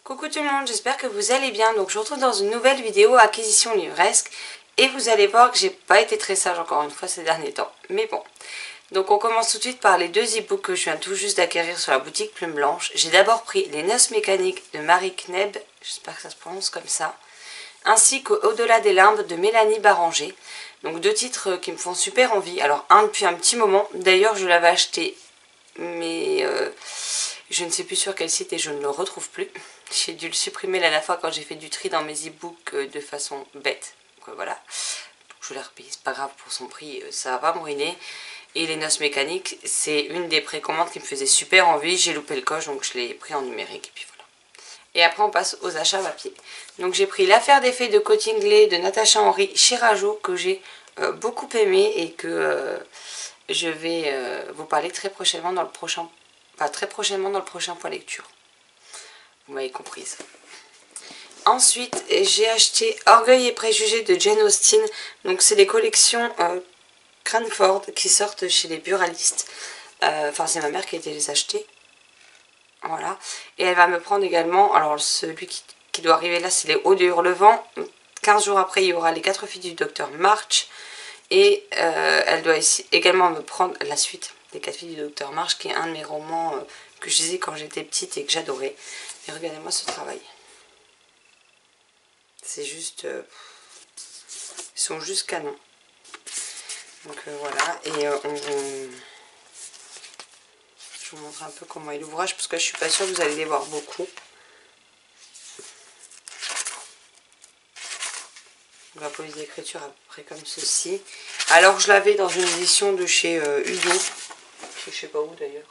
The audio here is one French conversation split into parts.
Coucou tout le monde, j'espère que vous allez bien. Donc je vous retrouve dans une nouvelle vidéo acquisition livresque. Et vous allez voir que j'ai pas été très sage encore une fois ces derniers temps. Mais bon. Donc on commence tout de suite par les deux e-books que je viens tout juste d'acquérir sur la boutique Plume Blanche. J'ai d'abord pris Les Noces mécaniques de Marie Kneb, j'espère que ça se prononce comme ça, ainsi qu'Au-delà des limbes de Mélanie Baranger. Donc deux titres qui me font super envie. Alors un depuis un petit moment, d'ailleurs je l'avais acheté, mais je ne sais plus sur quel site et je ne le retrouve plus. J'ai dû le supprimer la dernière fois quand j'ai fait du tri dans mes e-books de façon bête. Donc voilà, je l'ai repayé, c'est pas grave pour son prix, ça va pas me ruiner. Et Les Noces mécaniques, c'est une des précommandes qui me faisait super envie. J'ai loupé le coche donc je l'ai pris en numérique et puis voilà. Et après on passe aux achats papier. Donc j'ai pris L'affaire des fées de Cottingley de Natacha Henry chez Rajo que j'ai beaucoup aimé et que je vais vous parler très prochainement dans le prochain, point lecture. Vous m'avez comprise. Ensuite, j'ai acheté Orgueil et préjugés de Jane Austen. Donc c'est des collections Cranford qui sortent chez les buralistes. Enfin c'est ma mère qui a été les acheter. Voilà. Et elle va me prendre également, alors celui qui doit arriver là c'est Les Hauts de Hurlevent. 15 jours après il y aura Les 4 filles du docteur March. Et elle doit également me prendre la suite des 4 filles du docteur March, qui est un de mes romans que je lisais quand j'étais petite et que j'adorais. Et regardez-moi ce travail. C'est juste... ils sont juste canons. Donc voilà. Et je vous montre un peu comment est l'ouvrage, parce que je suis pas sûre que vous allez les voir beaucoup. Donc la police d'écriture à peu près comme ceci. Alors je l'avais dans une édition de chez Udo. Je sais pas où d'ailleurs.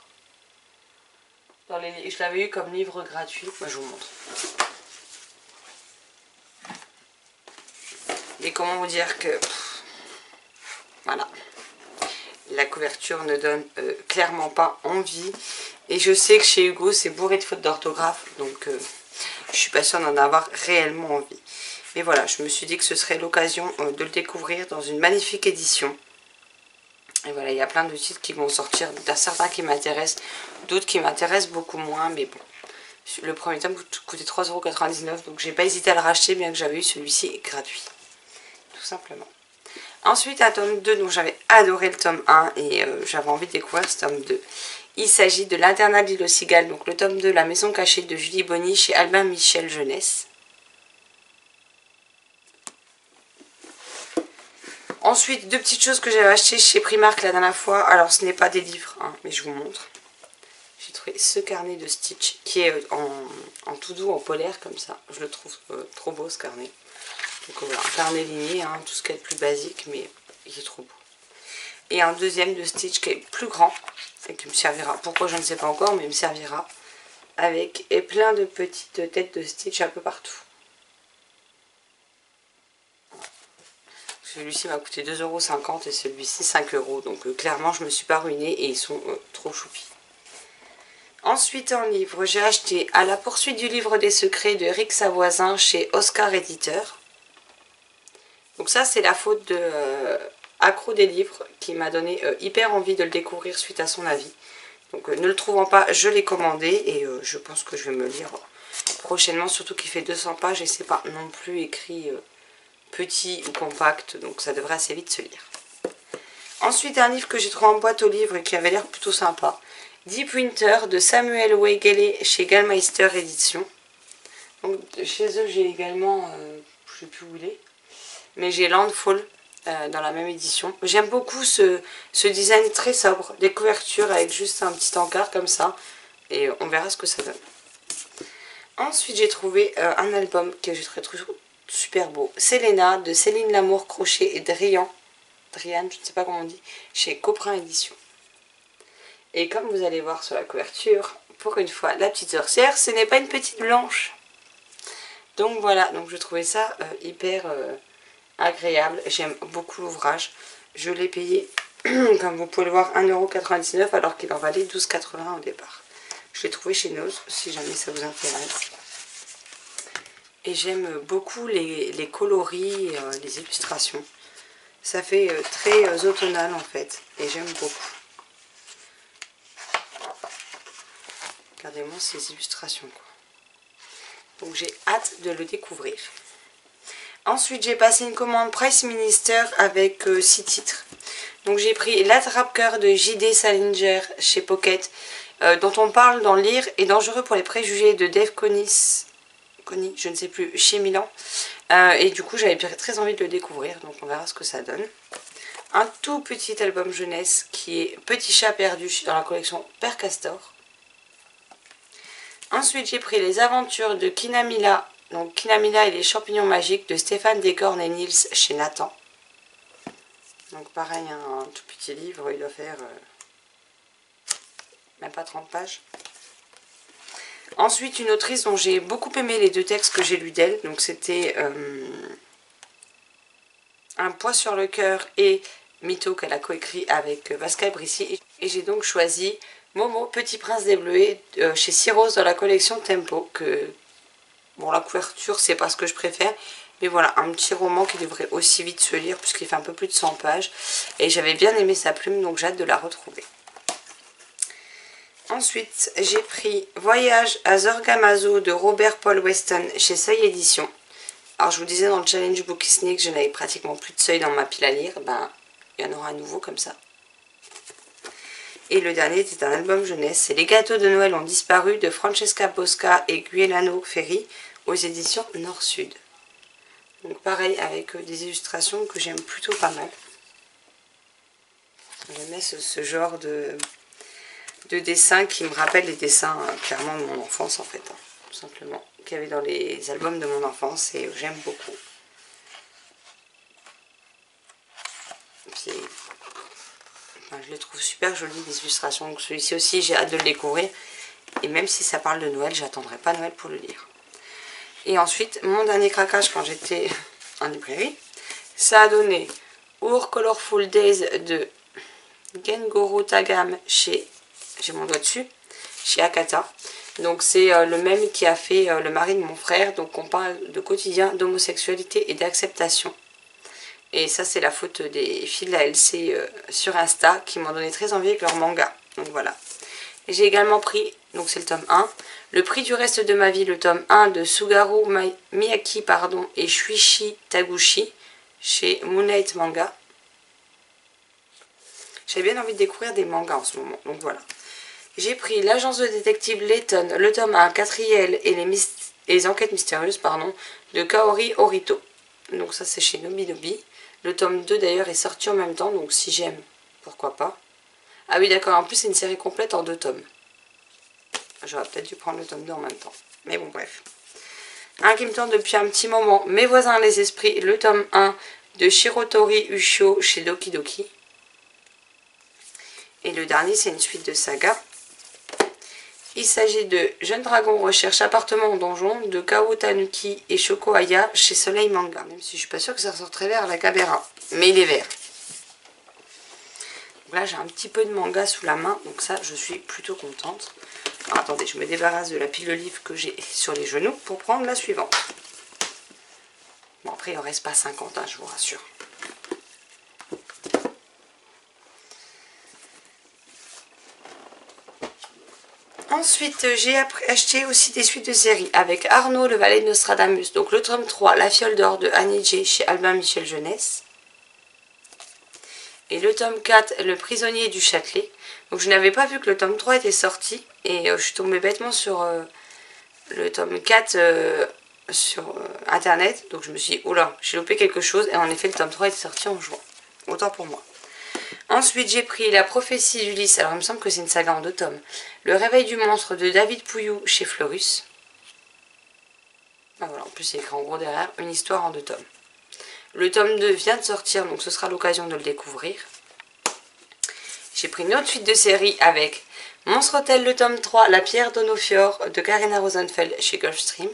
Je l'avais eu comme livre gratuit. Moi je vous montre. Et comment vous dire que... voilà. La couverture ne donne clairement pas envie. Et je sais que chez Hugo c'est bourré de fautes d'orthographe. Donc je suis pas sûre d'en avoir réellement envie. Mais voilà, je me suis dit que ce serait l'occasion de le découvrir dans une magnifique édition. Et voilà, il y a plein de titres qui vont sortir. Il y a certains qui m'intéressent, d'autres qui m'intéressent beaucoup moins. Mais bon, le premier tome coûtait 3,99 €. Donc j'ai pas hésité à le racheter, bien que j'avais eu celui-ci gratuit. Tout simplement. Ensuite, un tome 2, dont j'avais adoré le tome 1 et j'avais envie de découvrir ce tome 2. Il s'agit de L'Internat de l'île aux Cigales, donc le tome 2, La Maison cachée de Julie Bonny chez Albin Michel Jeunesse. Ensuite, deux petites choses que j'avais achetées chez Primark la dernière fois. Alors, ce n'est pas des livres, hein, mais je vous montre. J'ai trouvé ce carnet de Stitch qui est en tout doux, en polaire, comme ça. Je le trouve trop beau, ce carnet. Donc voilà, un carnet ligné, hein, tout ce qui est plus basique, mais il est trop beau. Et un deuxième de Stitch qui est plus grand et qui me servira. Pourquoi, je ne sais pas encore, mais il me servira. Avec plein de petites têtes de Stitch un peu partout. Celui-ci m'a coûté 2,50 € et celui-ci 5 €. Donc clairement, je ne me suis pas ruinée et ils sont trop choupis. Ensuite, en livre, j'ai acheté À la poursuite du livre des secrets de Eric Savoisin chez Oscar Éditeur. Donc ça, c'est la faute de Accro des livres qui m'a donné hyper envie de le découvrir suite à son avis. Donc ne le trouvant pas, je l'ai commandé et je pense que je vais me le lire prochainement. Surtout qu'il fait 200 pages et c'est pas non plus écrit... petit ou compact, donc ça devrait assez vite se lire. Ensuite, un livre que j'ai trouvé en boîte aux livres et qui avait l'air plutôt sympa, Deep Winter de Samuel Weigele chez Gallmeister Édition. Donc, chez eux, j'ai également, je sais plus où il est, mais j'ai Landfall dans la même édition. J'aime beaucoup ce design très sobre, des couvertures avec juste un petit encart comme ça, et on verra ce que ça donne. Ensuite, j'ai trouvé un album que j'ai trouvé super beau. Selena de Céline Lamour Crochet et Drian, je ne sais pas comment on dit, chez Coprin Édition. Et comme vous allez voir sur la couverture, pour une fois, la petite sorcière, ce n'est pas une petite blanche. Donc voilà, donc je trouvais ça hyper agréable. J'aime beaucoup l'ouvrage. Je l'ai payé, comme vous pouvez le voir, 1,99 € alors qu'il en valait 12,80 € au départ. Je l'ai trouvé chez Nose, si jamais ça vous intéresse. Et j'aime beaucoup les coloris, les illustrations. Ça fait très automnal en fait. Et j'aime beaucoup. Regardez-moi ces illustrations quoi. Donc j'ai hâte de le découvrir. Ensuite j'ai passé une commande Price Minister avec 6 titres. Donc j'ai pris L'Attrape-Cœur de J.D. Salinger chez Pocket, dont on parle dans Lire est dangereux pour les préjugés de Dave Connie, je ne sais plus, chez Milan. Et du coup j'avais très envie de le découvrir, donc on verra ce que ça donne. Un tout petit album jeunesse qui est Petit chat perdu dans la collection Père Castor. Ensuite j'ai pris Les aventures de Kinamila, donc Kinamila et les champignons magiques de Stéphane Descornes et Niels chez Nathan. Donc pareil, un tout petit livre, il doit faire même pas 30 pages. Ensuite une autrice dont j'ai beaucoup aimé les 2 textes que j'ai lus d'elle, donc c'était Un poids sur le cœur et Mytho qu'elle a coécrit avec Pascal Brissy. Et j'ai donc choisi Momo, Petit Prince des Bleuets chez Cyros dans la collection Tempo. Bon, la couverture c'est pas ce que je préfère, mais voilà, un petit roman qui devrait aussi vite se lire puisqu'il fait un peu plus de 100 pages. Et j'avais bien aimé sa plume, donc j'ai hâte de la retrouver. Ensuite, j'ai pris Voyage à Zorgamazo de Robert Paul Weston chez Seuil Édition. Alors je vous disais dans le challenge Bookisney que je n'avais pratiquement plus de seuil dans ma pile à lire. Ben, il y en aura un nouveau comme ça. Et le dernier était un album jeunesse. C'est Les gâteaux de Noël ont disparu de Francesca Bosca et Guilano Ferri aux éditions Nord-Sud. Donc pareil avec des illustrations que j'aime plutôt pas mal. J'aime ce genre de dessins qui me rappellent les dessins clairement de mon enfance en fait. Tout simplement. Qu'il y avait dans les albums de mon enfance et j'aime beaucoup. Puis, enfin, je les trouve super jolies les illustrations. Donc celui-ci aussi j'ai hâte de le découvrir. Et même si ça parle de Noël, j'attendrai pas Noël pour le lire. Et ensuite, mon dernier craquage quand j'étais en librairie, ça a donné Our Colorful Days de Gengoro Tagame chez, j'ai mon doigt dessus, chez Akata. Donc c'est le même qui a fait Le mari de mon frère. Donc on parle de quotidien, d'homosexualité et d'acceptation. Et ça c'est la faute des filles de la LC sur Insta qui m'ont donné très envie avec leur manga. Donc voilà. J'ai également pris, donc c'est le tome 1, Le prix du reste de ma vie, le tome 1 de Sugaru Miyaki et Shuichi Taguchi chez Moonlight Manga. J'avais bien envie de découvrir des mangas en ce moment, donc voilà. J'ai pris L'agence de détective Layton, le tome 1, Catriel et les enquêtes mystérieuses, de Kaori Orito. Donc ça c'est chez Nobi. Le tome 2 d'ailleurs est sorti en même temps, donc si j'aime, pourquoi pas. Ah oui d'accord, en plus c'est une série complète en 2 tomes. J'aurais peut-être dû prendre le tome 2 en même temps. Mais bon bref. Un qui me tente depuis un petit moment, Mes voisins les esprits, le tome 1 de Shirotori Ushio chez Doki Doki. Et le dernier c'est une suite de saga. Il s'agit de Jeune Dragon recherche appartement en donjon de Kao Tanuki et Shoko Aya chez Soleil Manga. Même si je suis pas sûre que ça ressorterait vert à la caméra. Mais il est vert. Donc là j'ai un petit peu de manga sous la main. Donc ça je suis plutôt contente. Alors, attendez, je me débarrasse de la pile de livres que j'ai sur les genoux pour prendre la suivante. Bon après il en reste pas 50 hein, je vous rassure. Ensuite, j'ai acheté aussi des suites de séries avec Arnaud, le valet de Nostradamus. Donc le tome 3, La fiole d'or de Annie J chez Albin Michel Jeunesse. Et le tome 4, Le prisonnier du Châtelet. Donc je n'avais pas vu que le tome 3 était sorti. Et je suis tombée bêtement sur le tome 4 sur internet. Donc je me suis dit, oula, j'ai loupé quelque chose. Et en effet, le tome 3 était sorti en juin. Autant pour moi. Ensuite, j'ai pris La prophétie d'Ulysse. Alors, il me semble que c'est une saga en 2 tomes. Le réveil du monstre de David Pouillou chez Fleurus. Ah, voilà, en plus, c'est écrit en gros derrière. Une histoire en 2 tomes. Le tome 2 vient de sortir, donc ce sera l'occasion de le découvrir. J'ai pris une autre suite de série avec Monstre Hôtel, le tome 3, La pierre d'Onofior de Karina Rosenfeld chez Gulfstream.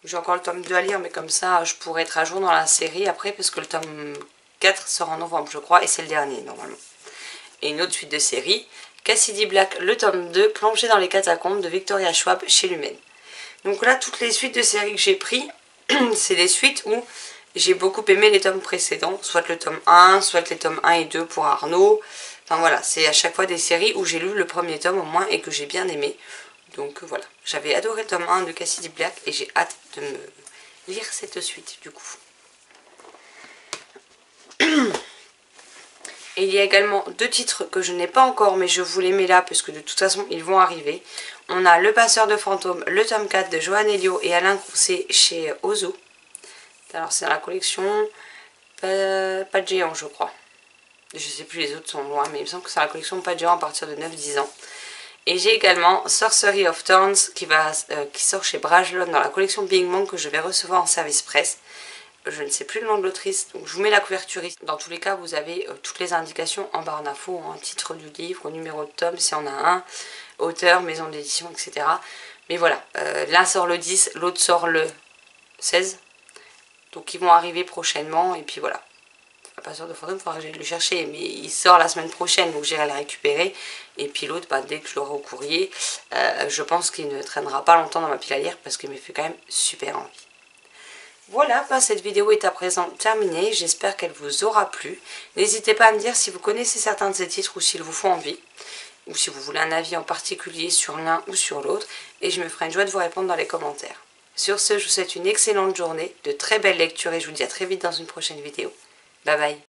J'ai encore le tome 2 à lire, mais comme ça, je pourrais être à jour dans la série après, parce que le tome 4 sort en novembre, je crois, et c'est le dernier, normalement. Et une autre suite de série, Cassidy Black, le tome 2, Plongé dans les catacombes de Victoria Schwab chez Lumen. Donc là, toutes les suites de séries que j'ai pris, c'est des suites où j'ai beaucoup aimé les tomes précédents, soit le tome 1, soit les tomes 1 et 2 pour Arnaud. Enfin voilà, c'est à chaque fois des séries où j'ai lu le premier tome au moins et que j'ai bien aimé. Donc voilà, j'avais adoré le tome 1 de Cassidy Black et j'ai hâte de me lire cette suite du coup. Et il y a également 2 titres que je n'ai pas encore, mais je vous les mets là parce que de toute façon ils vont arriver. On a Le Passeur de Fantômes, le tome 4 de Joanne Elio et Alain Crousset chez Ozo. Alors c'est dans la collection Pas de géant je crois. Je sais plus, les autres sont loin, mais il me semble que c'est la collection Pas de géant à partir de 9-10 ans. Et j'ai également Sorcery of Thorns qui sort chez Brajlon dans la collection Big Bang que je vais recevoir en service presse. Je ne sais plus le nom de l'autrice, donc je vous mets la couverture ici. Dans tous les cas, vous avez toutes les indications en barre d'infos, en titre du livre, numéro de tome, s'il y en a un, auteur, maison d'édition, etc. Mais voilà, l'un sort le 10, l'autre sort le 16. Donc ils vont arriver prochainement, et puis voilà. Pas sûr de fantôme, il faudra que j'aille le chercher, mais il sort la semaine prochaine, donc j'irai le récupérer. Et puis l'autre, dès que je l'aurai au courrier, je pense qu'il ne traînera pas longtemps dans ma pile à lire, parce qu'il me fait quand même super envie. Voilà, cette vidéo est à présent terminée, j'espère qu'elle vous aura plu. N'hésitez pas à me dire si vous connaissez certains de ces titres ou s'ils vous font envie, ou si vous voulez un avis en particulier sur l'un ou sur l'autre, et je me ferai une joie de vous répondre dans les commentaires. Sur ce, je vous souhaite une excellente journée, de très belles lectures et je vous dis à très vite dans une prochaine vidéo. Bye bye.